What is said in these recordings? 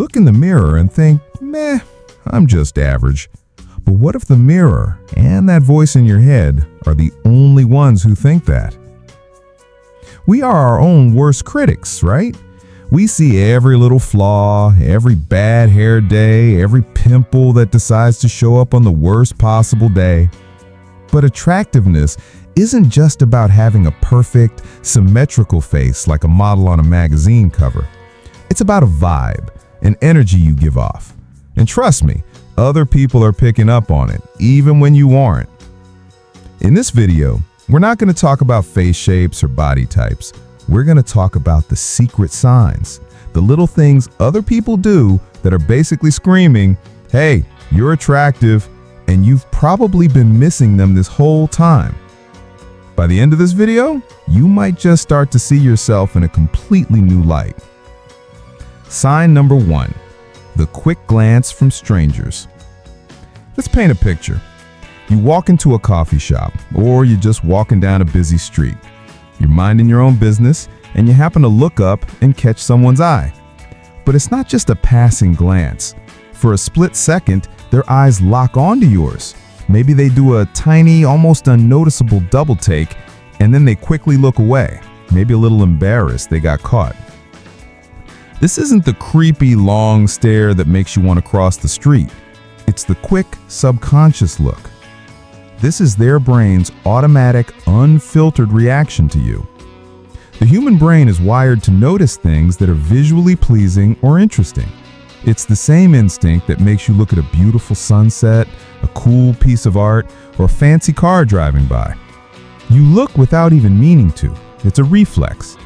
look in the mirror and think, meh, I'm just average. But what if the mirror and that voice in your head are the only ones who think that? We are our own worst critics, right? We see every little flaw, every bad hair day, every pimple that decides to show up on the worst possible day. But attractiveness isn't just about having a perfect, symmetrical face like a model on a magazine cover. It's about a vibe, an energy you give off. And trust me, other people are picking up on it, even when you aren't. In this video, we're not going to talk about face shapes or body types. We're going to talk about the secret signs, the little things other people do that are basically screaming, hey, you're attractive, and you've probably been missing them this whole time. By the end of this video, you might just start to see yourself in a completely new light. Sign number 1, the quick glance from strangers. Let's paint a picture. You walk into a coffee shop, or you're just walking down a busy street. You're minding your own business, and you happen to look up and catch someone's eye. But it's not just a passing glance. For a split second, their eyes lock onto yours. Maybe they do a tiny, almost unnoticeable double take, and then they quickly look away, maybe a little embarrassed they got caught. This isn't the creepy, long stare that makes you want to cross the street. It's the quick, subconscious look. This is their brain's automatic, unfiltered reaction to you. The human brain is wired to notice things that are visually pleasing or interesting. It's the same instinct that makes you look at a beautiful sunset, a cool piece of art, or a fancy car driving by. You look without even meaning to. It's a reflex.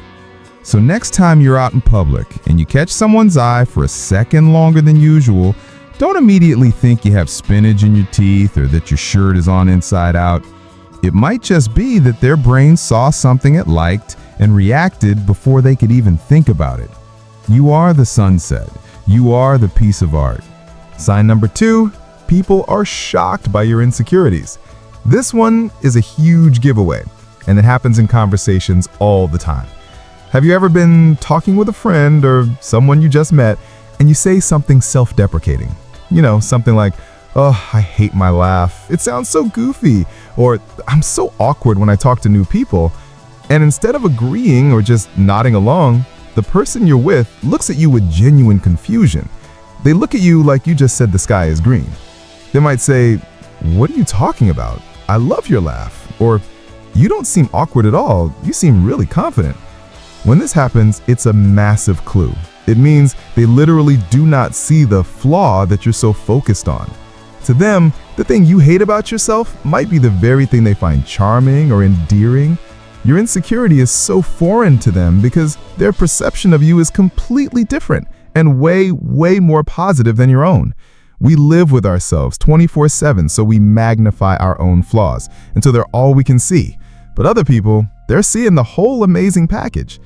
So next time you're out in public and you catch someone's eye for a second longer than usual, don't immediately think you have spinach in your teeth or that your shirt is on inside out. It might just be that their brain saw something it liked and reacted before they could even think about it. You are the sunset. You are the piece of art. Sign number 2, people are shocked by your insecurities. This one is a huge giveaway, and it happens in conversations all the time. Have you ever been talking with a friend or someone you just met, and you say something self-deprecating? You know, something like, oh, I hate my laugh. It sounds so goofy. Or I'm so awkward when I talk to new people. And instead of agreeing or just nodding along, the person you're with looks at you with genuine confusion. They look at you like you just said the sky is green. They might say, what are you talking about? I love your laugh. Or you don't seem awkward at all. You seem really confident. When this happens, it's a massive clue. It means they literally do not see the flaw that you're so focused on. To them, the thing you hate about yourself might be the very thing they find charming or endearing. Your insecurity is so foreign to them because their perception of you is completely different and way, way more positive than your own. We live with ourselves 24/7, so we magnify our own flaws until they're all we can see. But other people, they're seeing the whole amazing package.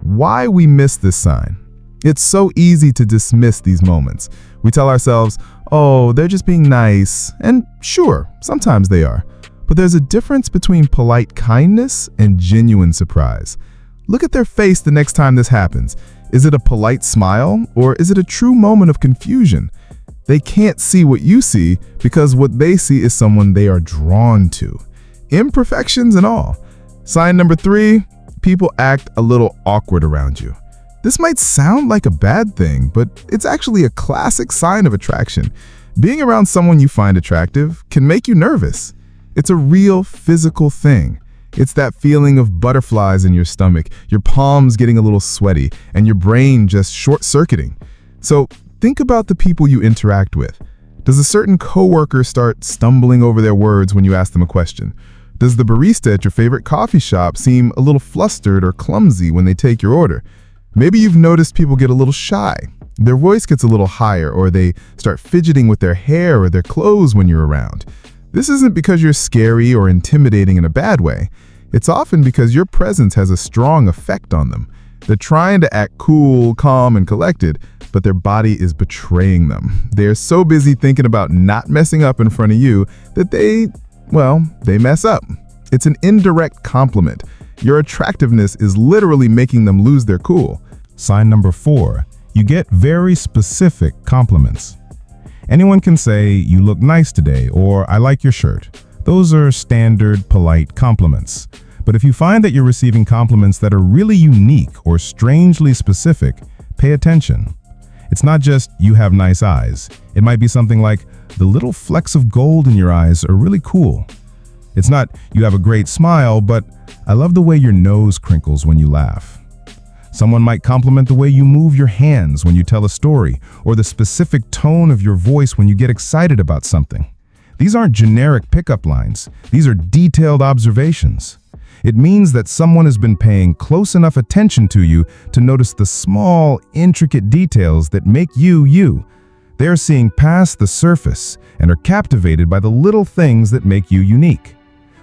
Why we miss this sign? It's so easy to dismiss these moments. We tell ourselves, oh, they're just being nice. And sure, sometimes they are. But there's a difference between polite kindness and genuine surprise. Look at their face the next time this happens. Is it a polite smile or is it a true moment of confusion? They can't see what you see because what they see is someone they are drawn to. Imperfections and all. Sign number 3, people act a little awkward around you. This might sound like a bad thing, but it's actually a classic sign of attraction. Being around someone you find attractive can make you nervous. It's a real physical thing. It's that feeling of butterflies in your stomach, your palms getting a little sweaty, and your brain just short-circuiting. So think about the people you interact with. Does a certain coworker start stumbling over their words when you ask them a question? Does the barista at your favorite coffee shop seem a little flustered or clumsy when they take your order? Maybe you've noticed people get a little shy. Their voice gets a little higher, or they start fidgeting with their hair or their clothes when you're around. This isn't because you're scary or intimidating in a bad way. It's often because your presence has a strong effect on them. They're trying to act cool, calm, and collected, but their body is betraying them. They're so busy thinking about not messing up in front of you that they mess up. It's an indirect compliment. Your attractiveness is literally making them lose their cool. Sign number 4, You get very specific compliments. Anyone can say, "You look nice today," or "I like your shirt." Those are standard, polite compliments. But if you find that you're receiving compliments that are really unique or strangely specific, pay attention. It's not just, "You have nice eyes." It might be something like, "The little flecks of gold in your eyes are really cool." It's not, "You have a great smile," but "I love the way your nose crinkles when you laugh." Someone might compliment the way you move your hands when you tell a story, or the specific tone of your voice when you get excited about something. These aren't generic pickup lines. These are detailed observations. It means that someone has been paying close enough attention to you to notice the small, intricate details that make you, you. They're seeing past the surface and are captivated by the little things that make you unique.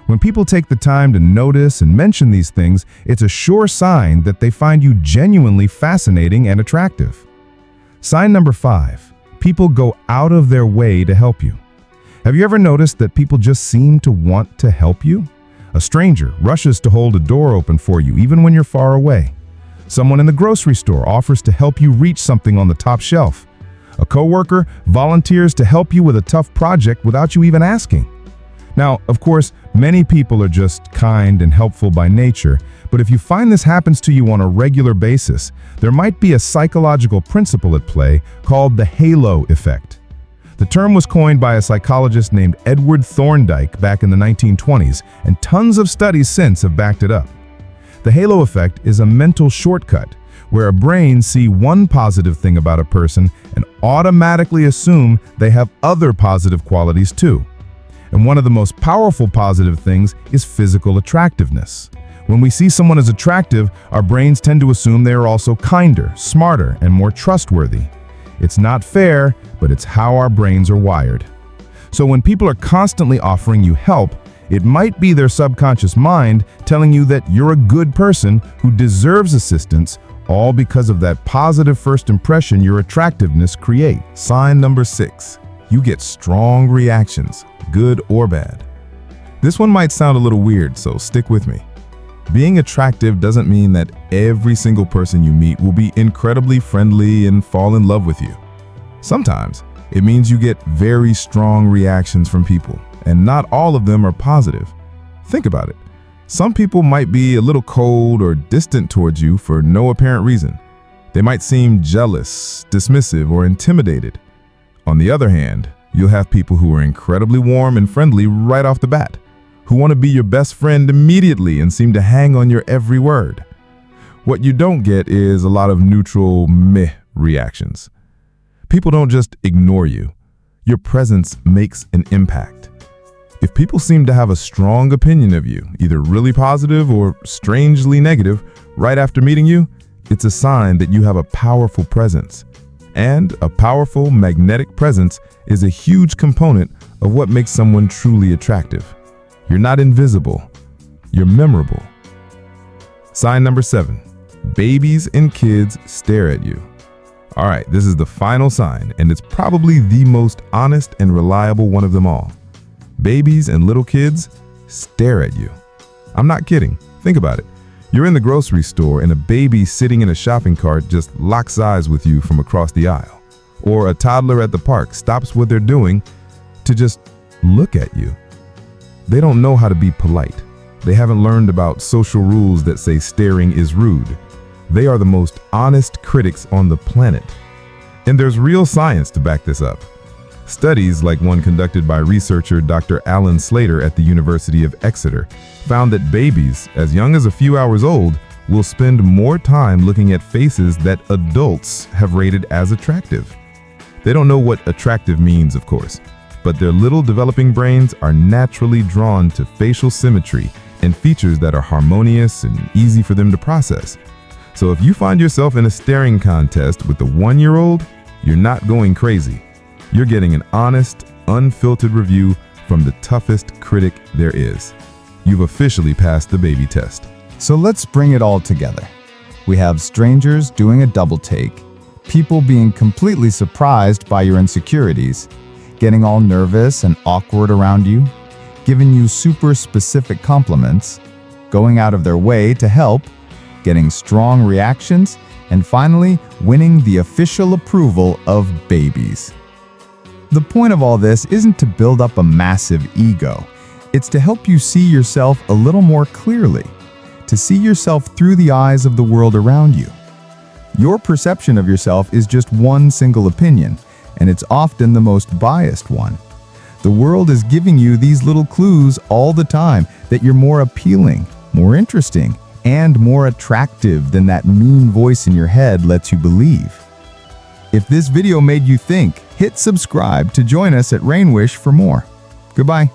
When people take the time to notice and mention these things, it's a sure sign that they find you genuinely fascinating and attractive. Sign number 5, people go out of their way to help you. Have you ever noticed that people just seem to want to help you? A stranger rushes to hold a door open for you even when you're far away. Someone in the grocery store offers to help you reach something on the top shelf. A coworker volunteers to help you with a tough project without you even asking. Now, of course, many people are just kind and helpful by nature, but if you find this happens to you on a regular basis, there might be a psychological principle at play called the halo effect. The term was coined by a psychologist named Edward Thorndike back in the 1920s, and tons of studies since have backed it up. The halo effect is a mental shortcut where a brain sees one positive thing about a person and automatically assume they have other positive qualities too. And one of the most powerful positive things is physical attractiveness. When we see someone as attractive, our brains tend to assume they are also kinder, smarter, and more trustworthy. It's not fair, but it's how our brains are wired. So when people are constantly offering you help, it might be their subconscious mind telling you that you're a good person who deserves assistance, all because of that positive first impression your attractiveness creates. Sign number 6, you get strong reactions, good or bad. This one might sound a little weird, so stick with me. Being attractive doesn't mean that every single person you meet will be incredibly friendly and fall in love with you. Sometimes it means you get very strong reactions from people, and not all of them are positive. Think about it. Some people might be a little cold or distant towards you for no apparent reason. They might seem jealous, dismissive, or intimidated. On the other hand, you'll have people who are incredibly warm and friendly right off the bat, who want to be your best friend immediately and seem to hang on your every word. What you don't get is a lot of neutral meh reactions. People don't just ignore you. Your presence makes an impact. If people seem to have a strong opinion of you, either really positive or strangely negative, right after meeting you, it's a sign that you have a powerful presence. And a powerful magnetic presence is a huge component of what makes someone truly attractive. You're not invisible, you're memorable. Sign number 7, babies and kids stare at you. All right, this is the final sign, and it's probably the most honest and reliable one of them all. Babies and little kids stare at you. I'm not kidding. Think about it. You're in the grocery store and a baby sitting in a shopping cart just locks eyes with you from across the aisle. Or a toddler at the park stops what they're doing to just look at you. They don't know how to be polite. They haven't learned about social rules that say staring is rude. They are the most honest critics on the planet. And there's real science to back this up. Studies, like one conducted by researcher Dr. Alan Slater at the University of Exeter, found that babies, as young as a few hours old, will spend more time looking at faces that adults have rated as attractive. They don't know what attractive means, of course, but their little developing brains are naturally drawn to facial symmetry and features that are harmonious and easy for them to process. So if you find yourself in a staring contest with a 1-year-old, you're not going crazy. You're getting an honest, unfiltered review from the toughest critic there is. You've officially passed the baby test. So let's bring it all together. We have strangers doing a double take, people being completely surprised by your insecurities, getting all nervous and awkward around you, giving you super specific compliments, going out of their way to help, getting strong reactions, And finally, winning the official approval of babies. The point of all this isn't to build up a massive ego. It's to help you see yourself a little more clearly, to see yourself through the eyes of the world around you. Your perception of yourself is just one single opinion, and it's often the most biased one. The world is giving you these little clues all the time that you're more appealing, more interesting, and more attractive than that mean voice in your head lets you believe. If this video made you think, hit subscribe to join us at RainWish for more. Goodbye.